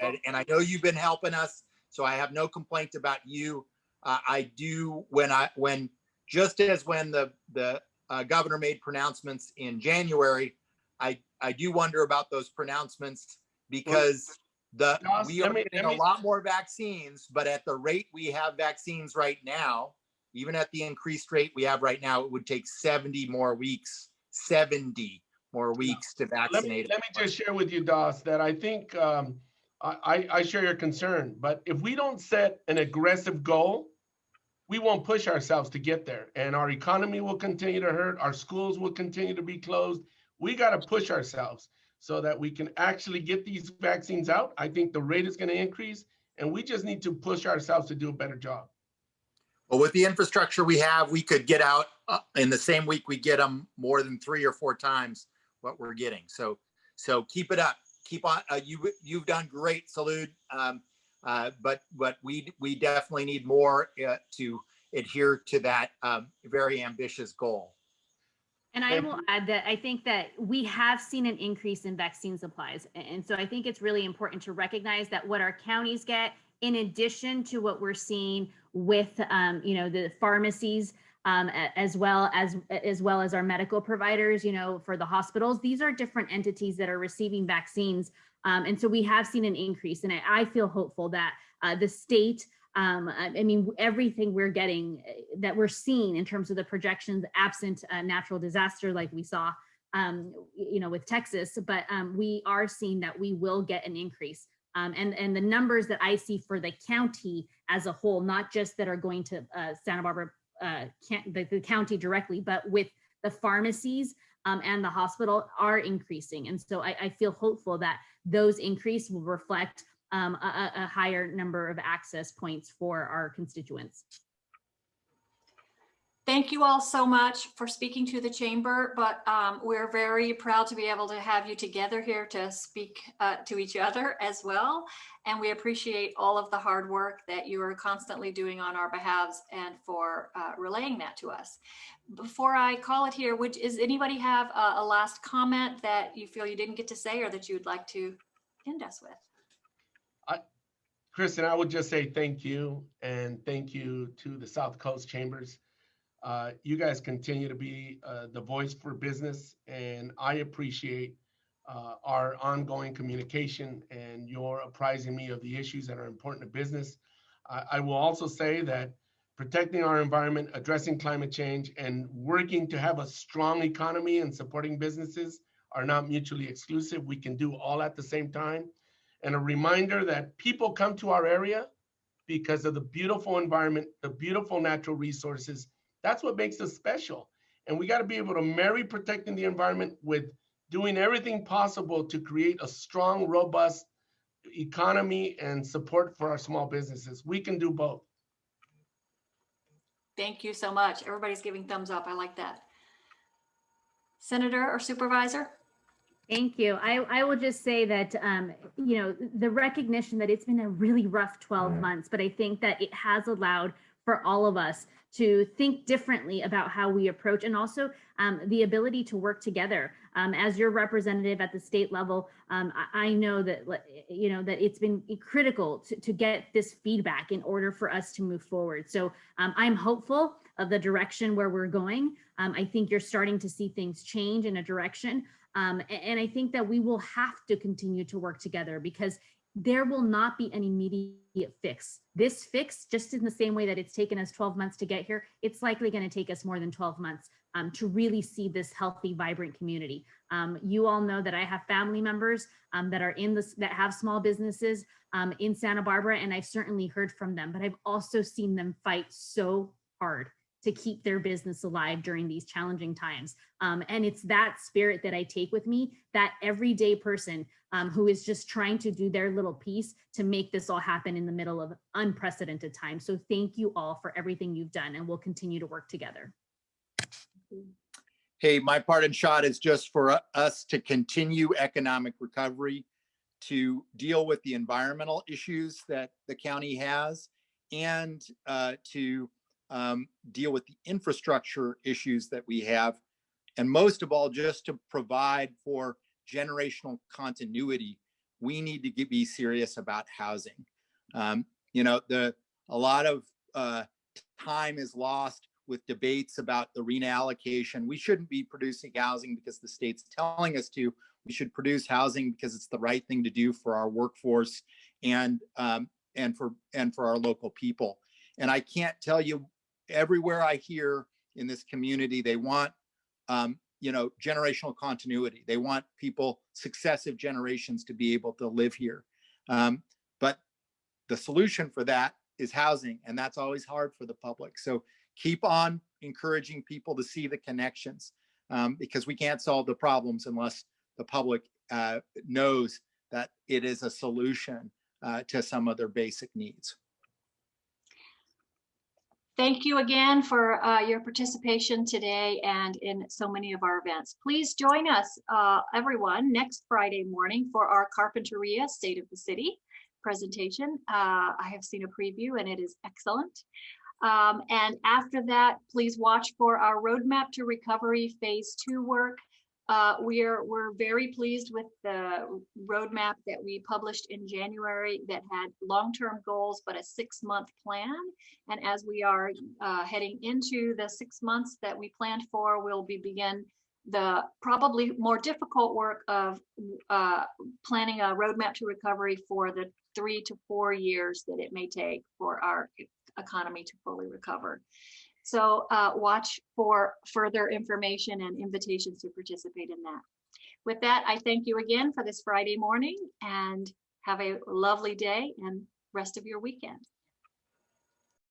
know you've been helping us, so I have no complaint about you. I do when just as when the governor made pronouncements in January, I do wonder about those pronouncements because. We are getting a lot more vaccines, but at the rate we have vaccines right now, even at the increased rate we have right now, it would take 70 more weeks to vaccinate. Let me just share with you, Das, that I think I share your concern, but if we don't set an aggressive goal, we won't push ourselves to get there, and our economy will continue to hurt. Our schools will continue to be closed. We got to push ourselves so that we can actually get these vaccines out. I think the rate is going to increase, and we just need to push ourselves to do a better job. Well, with the infrastructure we have, we could get out in the same week we get them more than 3 or 4 times what we're getting. So keep it up. Keep on. You've done great, Salud. But we definitely need more to adhere to that very ambitious goal. And I will add that I think that we have seen an increase in vaccine supplies. And so I think it's really important to recognize that what our counties get, in addition to what we're seeing with, the pharmacies, as well as our medical providers, for the hospitals, these are different entities that are receiving vaccines. And so we have seen an increase. And I feel hopeful that the state, everything we're getting, that we're seeing in terms of the projections, absent natural disaster like we saw, with Texas, but we are seeing that we will get an increase. And the numbers that I see for the county as a whole, not just that are going to Santa Barbara, the county directly, but with the pharmacies and the hospital are increasing. And so I feel hopeful that those increase will reflect a higher number of access points for our constituents. Thank you all so much for speaking to the chamber, but we're very proud to be able to have you together here to speak to each other as well. And we appreciate all of the hard work that you are constantly doing on our behalves and for relaying that to us. Before I call it here, does anybody have a last comment that you feel you didn't get to say or that you'd like to end us with? Kristen, I would just say thank you, and thank you to the South Coast Chambers. You guys continue to be the voice for business, and I appreciate our ongoing communication and your apprising me of the issues that are important to business. I will also say that protecting our environment, addressing climate change, and working to have a strong economy and supporting businesses are not mutually exclusive. We can do all at the same time. And a reminder that people come to our area because of the beautiful environment, the beautiful natural resources. That's what makes us special. And we got to be able to marry protecting the environment with doing everything possible to create a strong, robust economy and support for our small businesses. We can do both. Thank you so much. Everybody's giving thumbs up. I like that. Senator or Supervisor? Thank you. I will just say that, the recognition that it's been a really rough 12 months, but I think that it has allowed for all of us to think differently about how we approach, and also the ability to work together. As your representative at the state level, I know that, that it's been critical to get this feedback in order for us to move forward. So I'm hopeful of the direction where we're going. I think you're starting to see things change in a direction. And I think that we will have to continue to work together, because there will not be an immediate fix. This fix, just in the same way that it's taken us 12 months to get here, it's likely going to take us more than 12 months to really see this healthy, vibrant community. You all know that I have family members that are that have small businesses in Santa Barbara, and I've certainly heard from them, but I've also seen them fight so hard to keep their business alive during these challenging times. And it's that spirit that I take with me, that everyday person who is just trying to do their little piece to make this all happen in the middle of unprecedented times. So thank you all for everything you've done, and we'll continue to work together. Hey, my parting shot is just for us to continue economic recovery, to deal with the environmental issues that the county has, and to deal with the infrastructure issues that we have, and most of all, just to provide for generational continuity. We need to be serious about housing. A lot of time is lost with debates about the RENA allocation. We shouldn't be producing housing because the state's telling us to. We should produce housing because it's the right thing to do for our workforce and for our local people. And I can't tell you, everywhere I hear in this community, they want, generational continuity. They want people, successive generations, to be able to live here. But the solution for that is housing, and that's always hard for the public. So keep on encouraging people to see the connections, because we can't solve the problems unless the public knows that it is a solution to some of their basic needs. Thank you again for your participation today and in so many of our events. Please join us, everyone, next Friday morning for our Carpinteria State of the City presentation. I have seen a preview and it is excellent. And after that, please watch for our Roadmap to Recovery Phase 2 work. We're very pleased with the roadmap that we published in January that had long-term goals, but a 6-month plan. And as we are heading into the 6 months that we planned for, we'll begin the probably more difficult work of planning a roadmap to recovery for the 3 to 4 years that it may take for our economy to fully recover. So watch for further information and invitations to participate in that. With that, I thank you again for this Friday morning and have a lovely day and rest of your weekend.